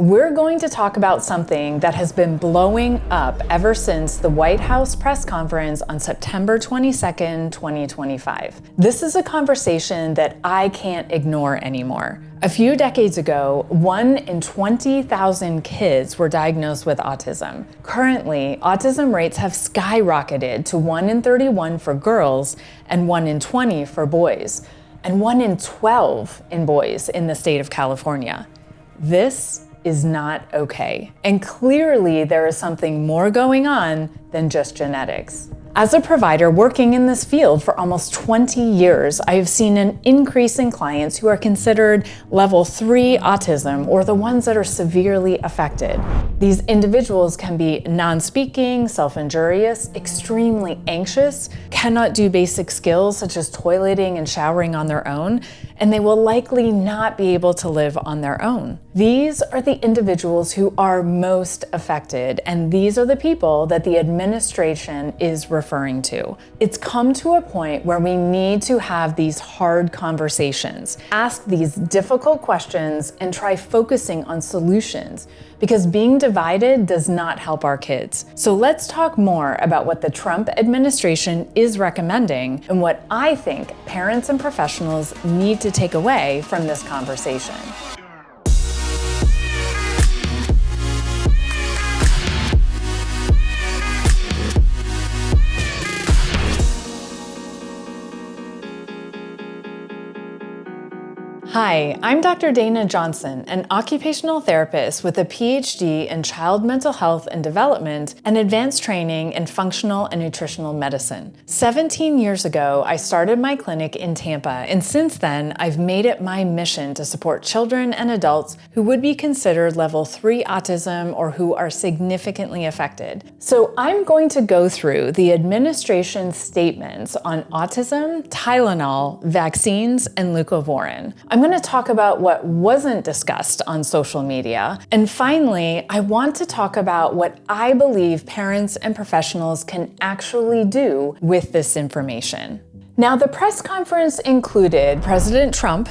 we're going to talk about something that has been blowing up ever since the White House press conference on September 22nd, 2025. This is a conversation that I can't ignore anymore. A few decades ago, 1 in 20,000 kids were diagnosed with autism. Currently, autism rates have skyrocketed to 1 in 31 for girls and 1 in 20 for boys, and 1 in 12 in boys in the state of California. This is not okay. And clearly there is something more going on than just genetics. As a provider working in this field for almost 20 years, I have seen an increase in clients who are considered level 3 autism, or the ones that are severely affected. These individuals can be non-speaking, self-injurious, extremely anxious, cannot do basic skills such as toileting and showering on their own, and they will likely not be able to live on their own. These are the individuals who are most affected, and these are the people that the administration is referring to. It's come to a point where we need to have these hard conversations, ask these difficult questions, and try focusing on solutions, because being divided does not help our kids. So let's talk more about what the Trump administration is recommending and what I think parents and professionals need to take away from this conversation. Hi, I'm Dr. Dana Johnson, an occupational therapist with a PhD in child mental health and development and advanced training in functional and nutritional medicine. 17 years ago, I started my clinic in Tampa, and since then, I've made it my mission to support children and adults who would be considered level 3 autism or who are significantly affected. So I'm going to go through the administration's statements on autism, Tylenol, vaccines, and Leucovorin. I'm going to talk about what wasn't discussed on social media. And finally, I want to talk about what I believe parents and professionals can actually do with this information. Now, the press conference included President Trump,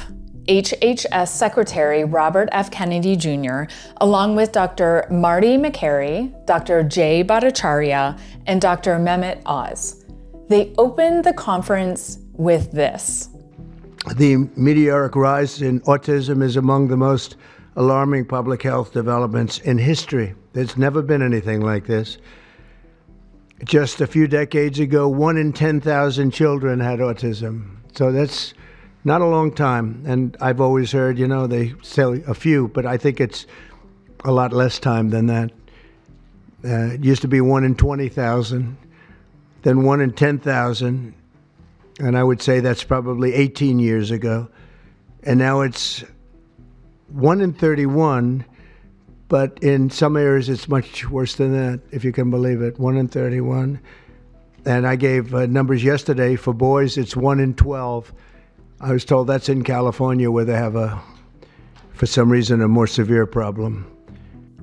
HHS Secretary Robert F. Kennedy Jr., along with Dr. Marty Makary, Dr. J. Bhattacharya, and Dr. Mehmet Oz. They opened the conference with this. The meteoric rise in autism is among the most alarming public health developments in history. There's never been anything like this. Just a few decades ago, 1 in 10,000 children had autism. So that's not a long time. And I've always heard, they say a few, but I think it's a lot less time than that. It used to be 1 in 20,000, then 1 in 10,000. And I would say that's probably 18 years ago. And now it's 1 in 31, but in some areas it's much worse than that, if you can believe it, 1 in 31. And I gave numbers yesterday. For boys, it's 1 in 12. I was told that's in California, where they have for some reason, a more severe problem.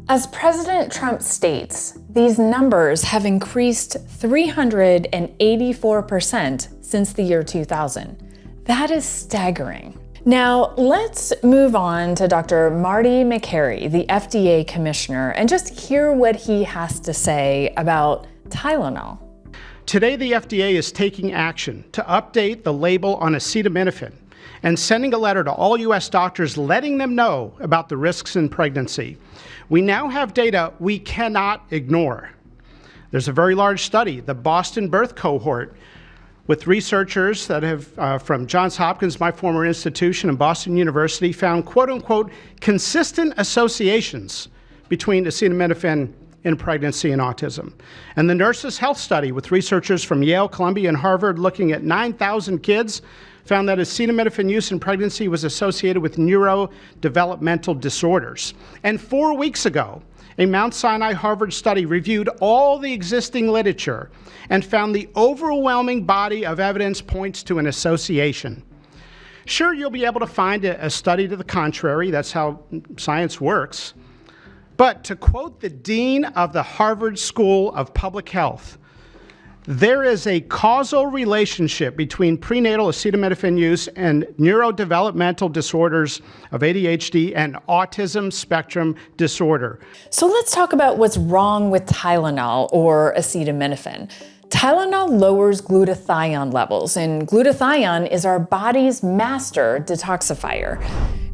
As President Trump states, these numbers have increased 384% since the year 2000. That is staggering. Now, let's move on to Dr. Marty Makary, the FDA commissioner, and just hear what he has to say about Tylenol. Today, the FDA is taking action to update the label on acetaminophen and sending a letter to all U.S. doctors letting them know about the risks in pregnancy. We now have data we cannot ignore. There's a very large study, the Boston Birth Cohort, with researchers that have, from Johns Hopkins, my former institution, and Boston University, found quote-unquote consistent associations between acetaminophen in pregnancy and autism. And the Nurses' Health Study, with researchers from Yale, Columbia, and Harvard looking at 9,000 kids, found that acetaminophen use in pregnancy was associated with neurodevelopmental disorders. And 4 weeks ago, a Mount Sinai Harvard study reviewed all the existing literature and found the overwhelming body of evidence points to an association. Sure, you'll be able to find a study to the contrary. That's how science works. But to quote the dean of the Harvard School of Public Health, There is a causal relationship between prenatal acetaminophen use and neurodevelopmental disorders of ADHD and autism spectrum disorder. So let's talk about what's wrong with Tylenol or acetaminophen. Tylenol lowers glutathione levels, and glutathione is our body's master detoxifier.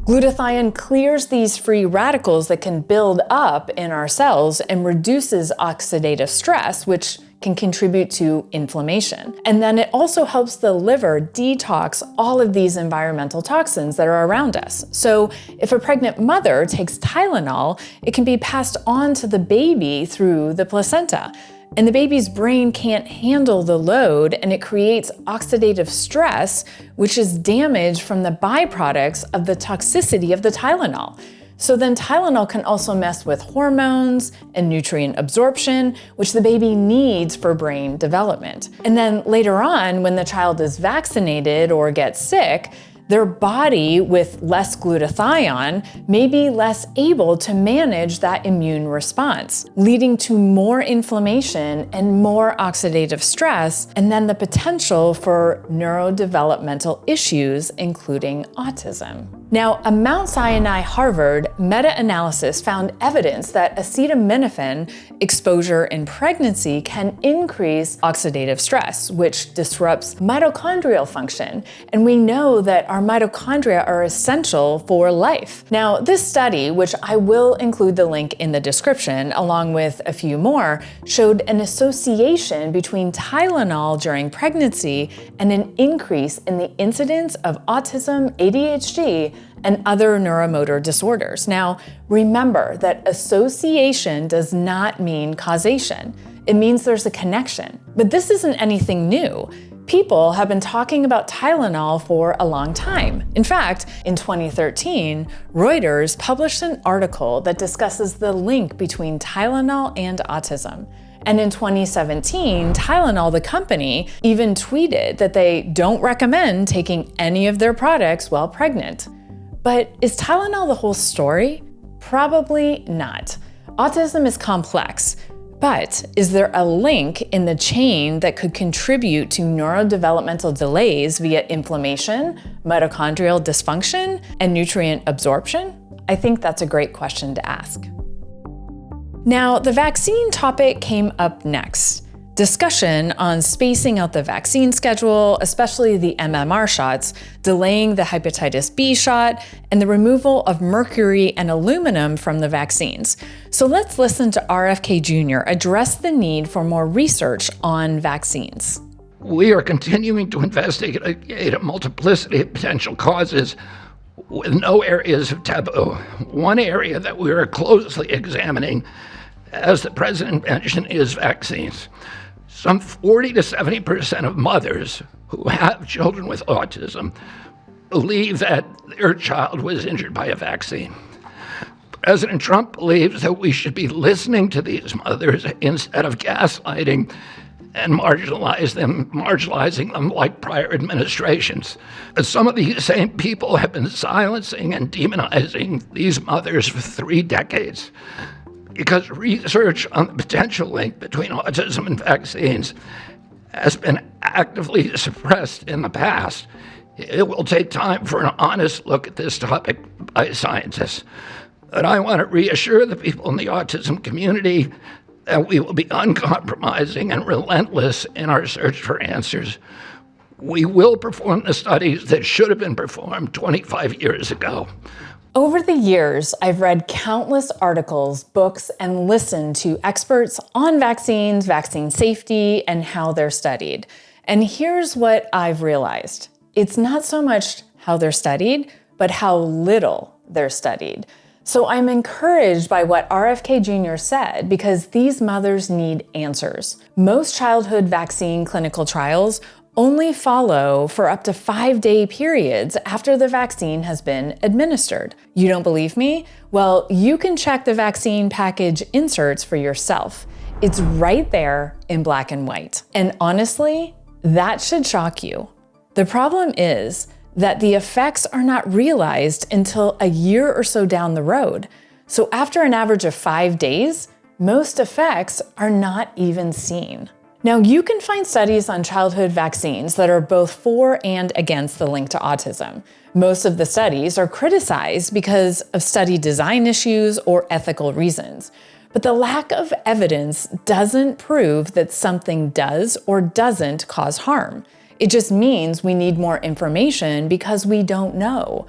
Glutathione clears these free radicals that can build up in our cells and reduces oxidative stress, which can contribute to inflammation. And then it also helps the liver detox all of these environmental toxins that are around us. So if a pregnant mother takes Tylenol, it can be passed on to the baby through the placenta. And the baby's brain can't handle the load, and it creates oxidative stress, which is damage from the byproducts of the toxicity of the Tylenol. So then Tylenol can also mess with hormones and nutrient absorption, which the baby needs for brain development. And then later on, when the child is vaccinated or gets sick, their body with less glutathione may be less able to manage that immune response, leading to more inflammation and more oxidative stress, and then the potential for neurodevelopmental issues, including autism. Now, a Mount Sinai Harvard meta-analysis found evidence that acetaminophen exposure in pregnancy can increase oxidative stress, which disrupts mitochondrial function. And we know that our mitochondria are essential for life. Now, this study, which I will include the link in the description, along with a few more, showed an association between Tylenol during pregnancy and an increase in the incidence of autism, ADHD, and other neuromotor disorders. Now, remember that association does not mean causation. It means there's a connection. But this isn't anything new. People have been talking about Tylenol for a long time. In fact, in 2013, Reuters published an article that discusses the link between Tylenol and autism. And in 2017, Tylenol, the company, even tweeted that they don't recommend taking any of their products while pregnant. But is Tylenol the whole story? Probably not. Autism is complex, but is there a link in the chain that could contribute to neurodevelopmental delays via inflammation, mitochondrial dysfunction, and nutrient absorption? I think that's a great question to ask. Now, the vaccine topic came up next. Discussion on spacing out the vaccine schedule, especially the MMR shots, delaying the hepatitis B shot, and the removal of mercury and aluminum from the vaccines. So let's listen to RFK Jr. address the need for more research on vaccines. We are continuing to investigate a multiplicity of potential causes with no areas of taboo. One area that we are closely examining, as the president mentioned, is vaccines. Some 40 to 70% of mothers who have children with autism believe that their child was injured by a vaccine. President Trump believes that we should be listening to these mothers instead of gaslighting and marginalizing them like prior administrations. Some of these same people have been silencing and demonizing these mothers for 3 decades. Because research on the potential link between autism and vaccines has been actively suppressed in the past, it will take time for an honest look at this topic by scientists. But I want to reassure the people in the autism community that we will be uncompromising and relentless in our search for answers. We will perform the studies that should have been performed 25 years ago. Over the years, I've read countless articles, books, and listened to experts on vaccines, vaccine safety, and how they're studied. And here's what I've realized. It's not so much how they're studied, but how little they're studied. So I'm encouraged by what RFK Jr. said because these mothers need answers. Most childhood vaccine clinical trials only follow for up to 5-day periods after the vaccine has been administered. You don't believe me? Well, you can check the vaccine package inserts for yourself. It's right there in black and white. And honestly, that should shock you. The problem is that the effects are not realized until a year or so down the road. So after an average of 5 days, most effects are not even seen. Now, you can find studies on childhood vaccines that are both for and against the link to autism. Most of the studies are criticized because of study design issues or ethical reasons. But the lack of evidence doesn't prove that something does or doesn't cause harm. It just means we need more information because we don't know.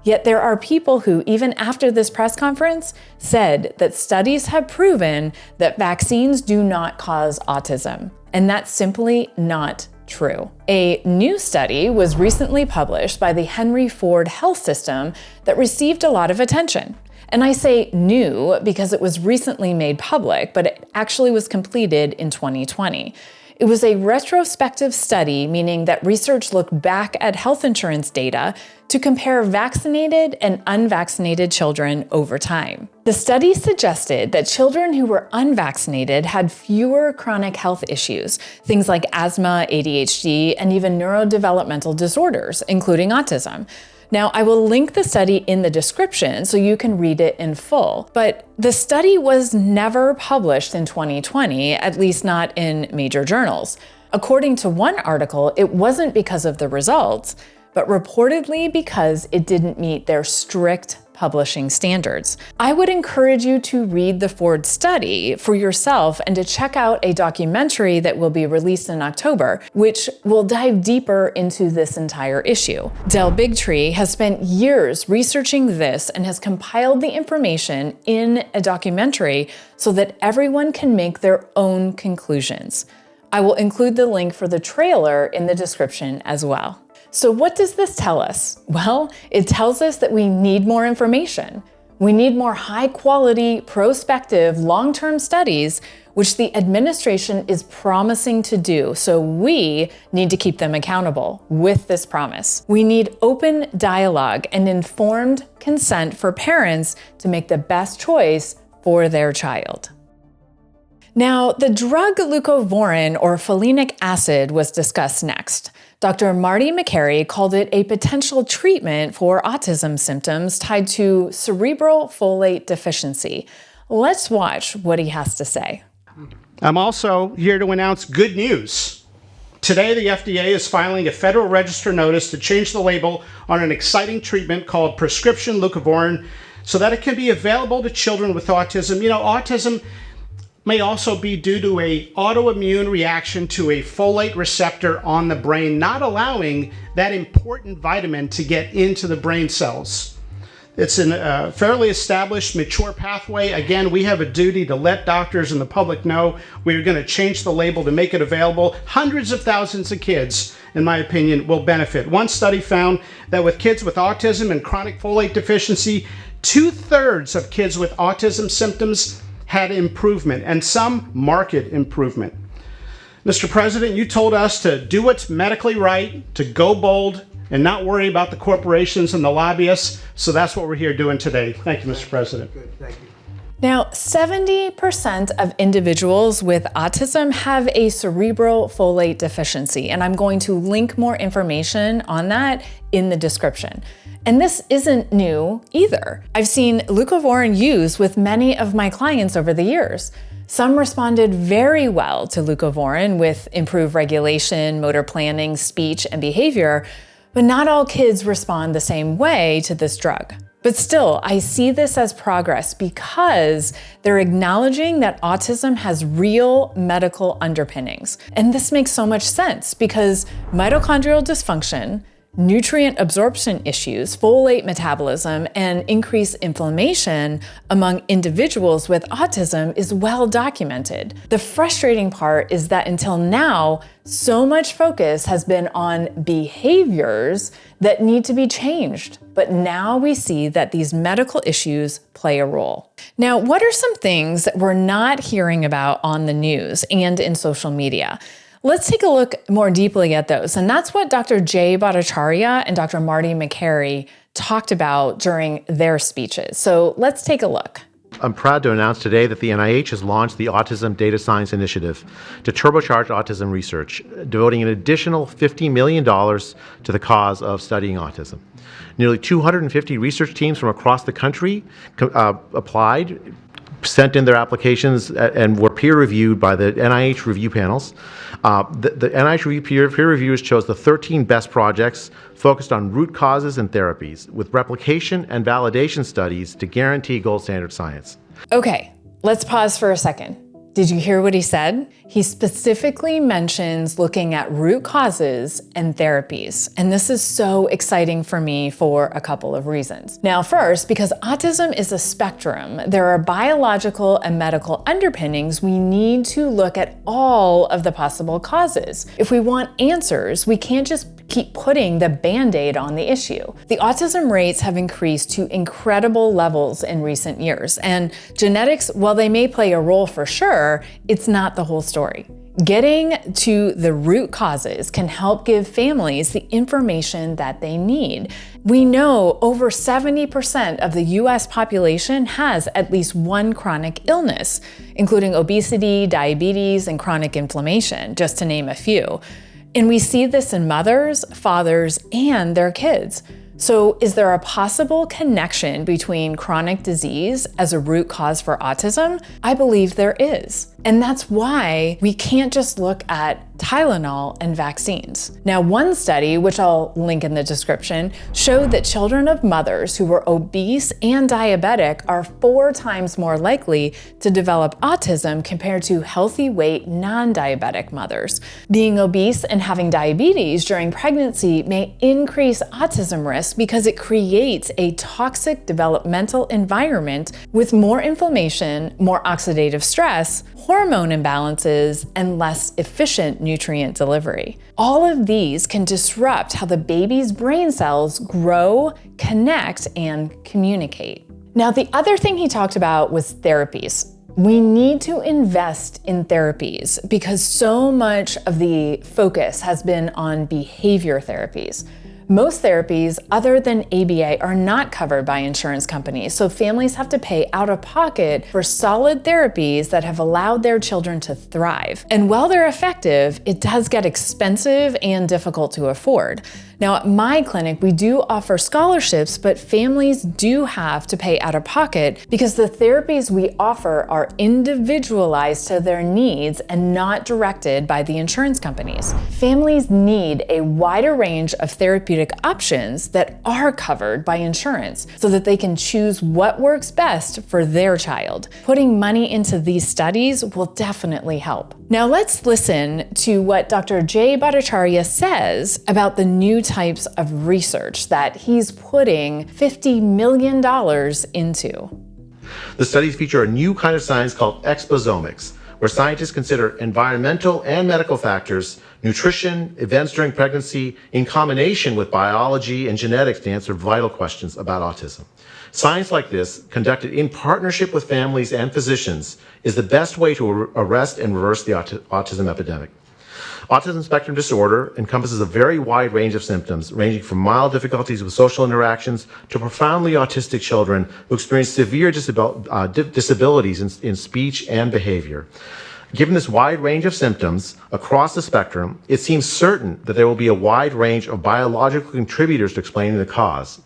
Yet there are people who, even after this press conference, said that studies have proven that vaccines do not cause autism. And that's simply not true. A new study was recently published by the Henry Ford Health System that received a lot of attention. And I say new because it was recently made public, but it actually was completed in 2020. It was a retrospective study, meaning that research looked back at health insurance data to compare vaccinated and unvaccinated children over time. The study suggested that children who were unvaccinated had fewer chronic health issues, things like asthma, ADHD, and even neurodevelopmental disorders, including autism. Now, I will link the study in the description so you can read it in full, but the study was never published in 2020, at least not in major journals. According to one article, it wasn't because of the results, but reportedly because it didn't meet their strict publishing standards. I would encourage you to read the Ford study for yourself and to check out a documentary that will be released in October, which will dive deeper into this entire issue. Del Bigtree has spent years researching this and has compiled the information in a documentary so that everyone can make their own conclusions. I will include the link for the trailer in the description as well. So what does this tell us? Well, it tells us that we need more information. We need more high-quality, prospective, long-term studies, which the administration is promising to do, so we need to keep them accountable with this promise. We need open dialogue and informed consent for parents to make the best choice for their child. Now, the drug Leucovorin, or folinic acid, was discussed next. Dr. Marty Makary called it a potential treatment for autism symptoms tied to cerebral folate deficiency. Let's watch what he has to say. I'm also here to announce good news. Today, the FDA is filing a Federal Register notice to change the label on an exciting treatment called prescription Leucovorin so that it can be available to children with autism. You know, autism may also be due to an autoimmune reaction to a folate receptor on the brain, not allowing that important vitamin to get into the brain cells. It's a fairly established, mature pathway. Again, we have a duty to let doctors and the public know we're going to change the label to make it available. Hundreds of thousands of kids, in my opinion, will benefit. One study found that with kids with autism and chronic folate deficiency, 2/3 of kids with autism symptoms had improvement, and some marked improvement. Mr. President, you told us to do what's medically right, to go bold, and not worry about the corporations and the lobbyists, so that's what we're here doing today. Thank you, Mr. President. Good, thank you. Now, 70% of individuals with autism have a cerebral folate deficiency, and I'm going to link more information on that in the description. And this isn't new either. I've seen Leucovorin used with many of my clients over the years. Some responded very well to Leucovorin with improved regulation, motor planning, speech, and behavior, but not all kids respond the same way to this drug. But still, I see this as progress because they're acknowledging that autism has real medical underpinnings. And this makes so much sense because mitochondrial dysfunction, nutrient absorption issues, folate metabolism, and increased inflammation among individuals with autism is well documented. The frustrating part is that until now, so much focus has been on behaviors that need to be changed. But now we see that these medical issues play a role. Now, what are some things that we're not hearing about on the news and in social media? Let's take a look more deeply at those. And that's what Dr. Bhattacharya and Dr. Marty Makary talked about during their speeches. So let's take a look. I'm proud to announce today that the NIH has launched the Autism Data Science Initiative to turbocharge autism research, devoting an additional $50 million to the cause of studying autism. Nearly 250 research teams from across the country applied, sent in their applications and were peer-reviewed by the NIH review panels. The NIH review peer reviewers chose the 13 best projects focused on root causes and therapies, with replication and validation studies to guarantee gold standard science. Okay, let's pause for a second. Did you hear what he said? He specifically mentions looking at root causes and therapies. And this is so exciting for me for a couple of reasons. Now, first, because autism is a spectrum, there are biological and medical underpinnings. We need to look at all of the possible causes. If we want answers, we can't just keep putting the Band-Aid on the issue. The autism rates have increased to incredible levels in recent years, and genetics, while they may play a role for sure, it's not the whole story. Getting to the root causes can help give families the information that they need. We know over 70% of the US population has at least one chronic illness, including obesity, diabetes, and chronic inflammation, just to name a few. And we see this in mothers, fathers, and their kids. So is there a possible connection between chronic disease as a root cause for autism? I believe there is. And that's why we can't just look at Tylenol and vaccines. Now, one study, which I'll link in the description, showed that children of mothers who were obese and diabetic are 4 times more likely to develop autism compared to healthy weight non-diabetic mothers. Being obese and having diabetes during pregnancy may increase autism risk because it creates a toxic developmental environment with more inflammation, more oxidative stress, hormone imbalances, and less efficient nutrient delivery. All of these can disrupt how the baby's brain cells grow, connect, and communicate. Now, the other thing he talked about was therapies. We need to invest in therapies because so much of the focus has been on behavior therapies. Most therapies other than ABA are not covered by insurance companies, so families have to pay out of pocket for solid therapies that have allowed their children to thrive. And while they're effective, it does get expensive and difficult to afford. Now, at my clinic, we do offer scholarships, but families do have to pay out of pocket because the therapies we offer are individualized to their needs and not directed by the insurance companies. Families need a wider range of therapeutic options that are covered by insurance so that they can choose what works best for their child. Putting money into these studies will definitely help. Now let's listen to what Dr. Jay Bhattacharya says about the new types of research that he's putting $50 million into. The studies feature a new kind of science called Exposomics, where scientists consider environmental and medical factors, nutrition, events during pregnancy, in combination with biology and genetics to answer vital questions about autism. Science like this, conducted in partnership with families and physicians, is the best way to arrest and reverse the autism epidemic. Autism spectrum disorder encompasses a very wide range of symptoms, ranging from mild difficulties with social interactions to profoundly autistic children who experience severe disabilities in speech and behavior. Given this wide range of symptoms across the spectrum, it seems certain that there will be a wide range of biological contributors to explaining the cause.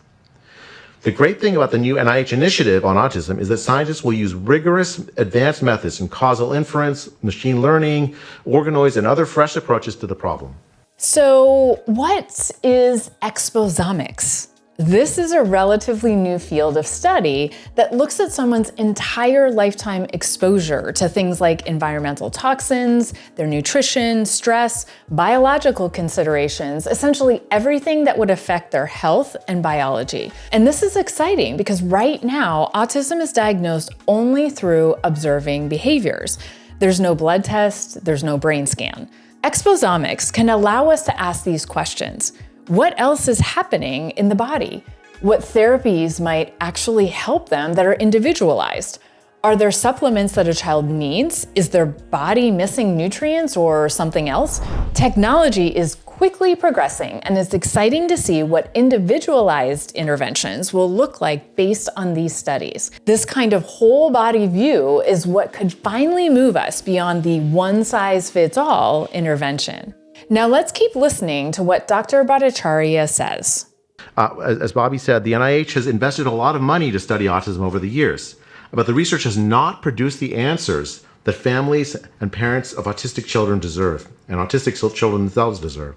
The great thing about the new NIH initiative on autism is that scientists will use rigorous advanced methods in causal inference, machine learning, organoids, and other fresh approaches to the problem. So what is exposomics? This is a relatively new field of study that looks at someone's entire lifetime exposure to things like environmental toxins, their nutrition, stress, biological considerations, essentially everything that would affect their health and biology. And this is exciting because right now, autism is diagnosed only through observing behaviors. There's no blood test, there's no brain scan. Exposomics can allow us to ask these questions. What else is happening in the body? What therapies might actually help them that are individualized? Are there supplements that a child needs? Is their body missing nutrients or something else? Technology is quickly progressing, and it's exciting to see what individualized interventions will look like based on these studies. This kind of whole body view is what could finally move us beyond the one-size-fits-all intervention. Now let's keep listening to what Dr. Bhattacharya says. As Bobby said, the NIH has invested a lot of money to study autism over the years. but the research has not produced the answers that families and parents of autistic children deserve, and autistic children themselves deserve.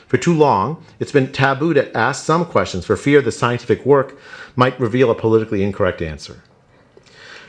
For too long, it's been taboo to ask some questions for fear the scientific work might reveal a politically incorrect answer.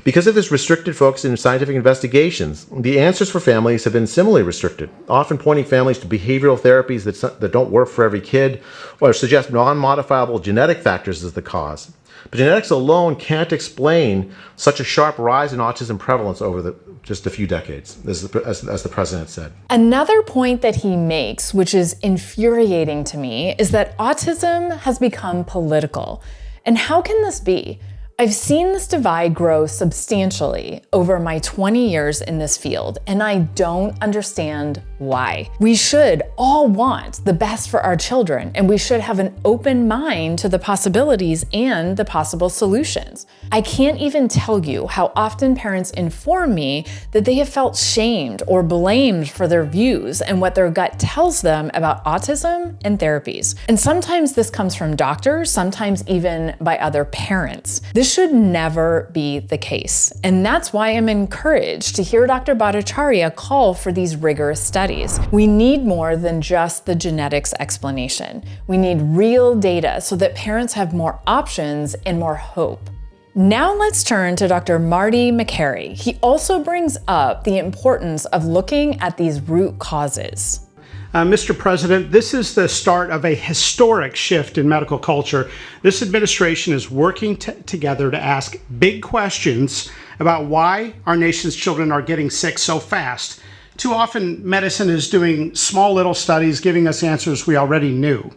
Because of this restricted focus in scientific investigations, the answers for families have been similarly restricted, often pointing families to behavioral therapies that don't work for every kid, or suggest non-modifiable genetic factors as the cause. But genetics alone can't explain such a sharp rise in autism prevalence over just a few decades, as the president said. Another point that he makes, which is infuriating to me, is that autism has become political. And how can this be? I've seen this divide grow substantially over my 20 years in this field, and I don't understand why. We should all want the best for our children, and we should have an open mind to the possibilities and the possible solutions. I can't even tell you how often parents inform me that they have felt shamed or blamed for their views and what their gut tells them about autism and therapies. And sometimes this comes from doctors, sometimes even by other parents. This should never be the case. And that's why I'm encouraged to hear Dr. Bhattacharya call for these rigorous studies. We need more than just the genetics explanation. We need real data so that parents have more options and more hope. Now let's turn to Dr. Marty Makary. He also brings up the importance of looking at these root causes. Mr. President, this is the start of a historic shift in medical culture. This administration is working together to ask big questions about why our nation's children are getting sick so fast. Too often, medicine is doing small little studies, giving us answers we already knew.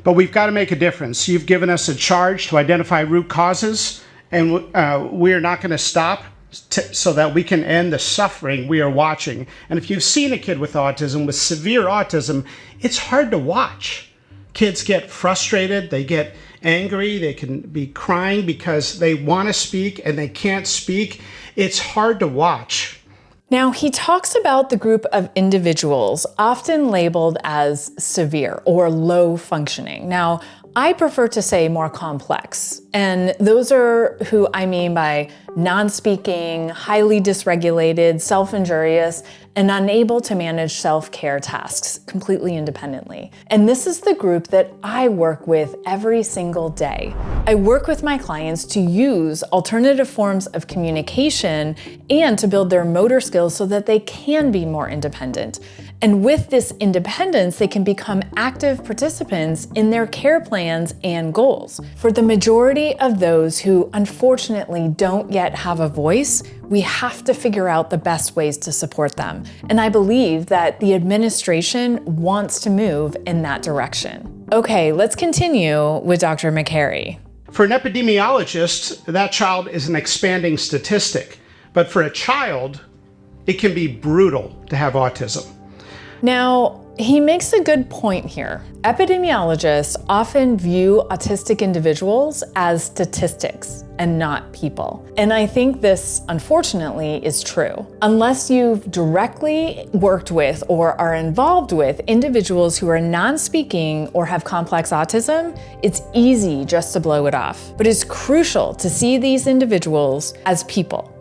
But we've got to make a difference. You've given us a charge to identify root causes, and we are not going to stop so that we can end the suffering we are watching. And if you've seen a kid with autism, with severe autism, it's hard to watch. Kids get frustrated, they get angry, they can be crying because they want to speak and they can't speak. It's hard to watch. Now, he talks about the group of individuals often labeled as severe or low functioning. Now, I prefer to say more complex, and those are who I mean by non-speaking, highly dysregulated, self-injurious, and unable to manage self-care tasks completely independently. And this is the group that I work with every single day. I work with my clients to use alternative forms of communication and to build their motor skills so that they can be more independent. And with this independence, they can become active participants in their care plans and goals. For the majority of those who unfortunately don't yet have a voice, we have to figure out the best ways to support them. And I believe that the administration wants to move in that direction. Okay, let's continue with Dr. Makary. For an epidemiologist, that child is an expanding statistic. But for a child, it can be brutal to have autism. Now, he makes a good point here. Epidemiologists often view autistic individuals as statistics and not people. And I think this, unfortunately, is true. Unless you've directly worked with or are involved with individuals who are non-speaking or have complex autism, it's easy just to blow it off. But it's crucial to see these individuals as people.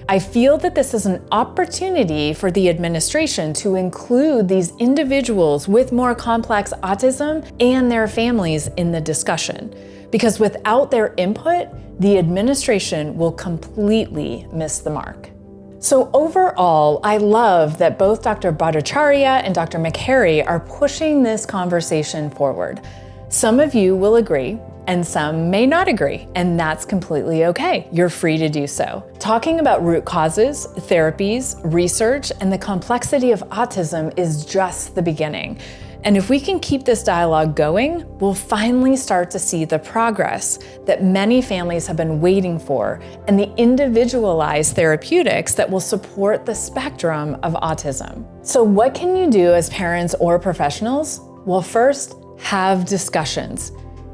I feel that this is an opportunity for the administration to include these individuals with more complex autism and their families in the discussion, because without their input, the administration will completely miss the mark. So overall, I love that both Dr. Bhattacharya and Dr. Makary are pushing this conversation forward. Some of you will agree, and some may not agree, and that's completely okay. You're free to do so. Talking about root causes, therapies, research, and the complexity of autism is just the beginning. And if we can keep this dialogue going, we'll finally start to see the progress that many families have been waiting for and the individualized therapeutics that will support the spectrum of autism. So what can you do as parents or professionals? Well, first, have discussions.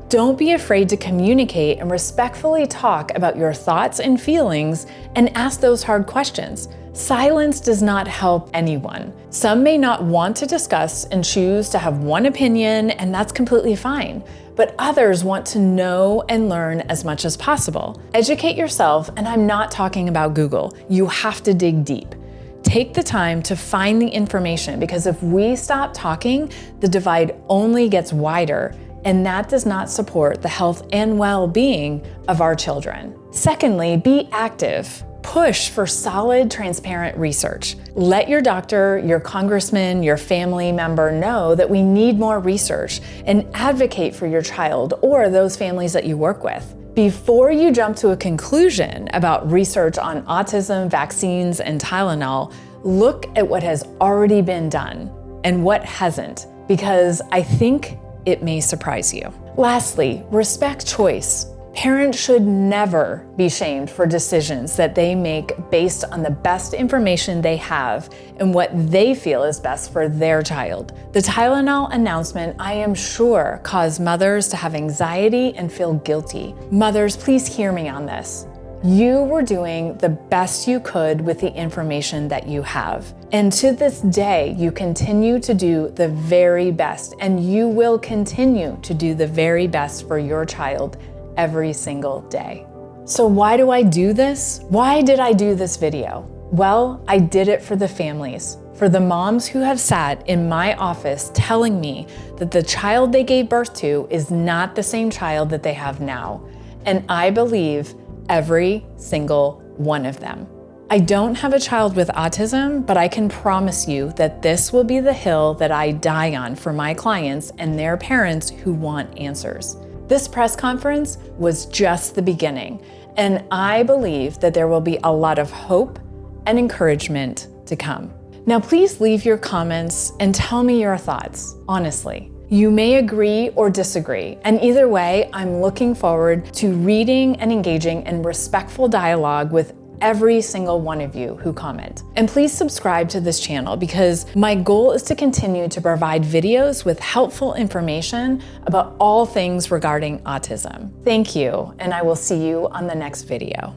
Don't be afraid to communicate and respectfully talk about your thoughts and feelings and ask those hard questions. Silence does not help anyone. Some may not want to discuss and choose to have one opinion, and that's completely fine. but others want to know and learn as much as possible. Educate yourself, and I'm not talking about Google. You have to dig deep. Take the time to find the information, because if we stop talking, the divide only gets wider, and that does not support the health and well-being of our children. Secondly, be active. Push for solid, transparent research. Let your doctor, your congressman, your family member know that we need more research, and advocate for your child or those families that you work with. Before you jump to a conclusion about research on autism, vaccines, and Tylenol, look at what has already been done and what hasn't, because I think it may surprise you. Lastly, respect choice. Parents should never be shamed for decisions that they make based on the best information they have and what they feel is best for their child. The Tylenol announcement, I am sure, caused mothers to have anxiety and feel guilty. Mothers, please hear me on this. You were doing the best you could with the information that you have. And to this day, you continue to do the very best, and you will continue to do the very best for your child every single day. So why do I do this? Why did I do this video? Well, I did it for the families, for the moms who have sat in my office telling me that the child they gave birth to is not the same child that they have now. And I believe every single one of them. I don't have a child with autism, but I can promise you that this will be the hill that I die on for my clients and their parents who want answers. This press conference was just the beginning, and I believe that there will be a lot of hope and encouragement to come. Now, please leave your comments and tell me your thoughts, honestly. You may agree or disagree, and either way, I'm looking forward to reading and engaging in respectful dialogue with every single one of you who comment. And please subscribe to this channel, because my goal is to continue to provide videos with helpful information about all things regarding autism. Thank you, and I will see you on the next video.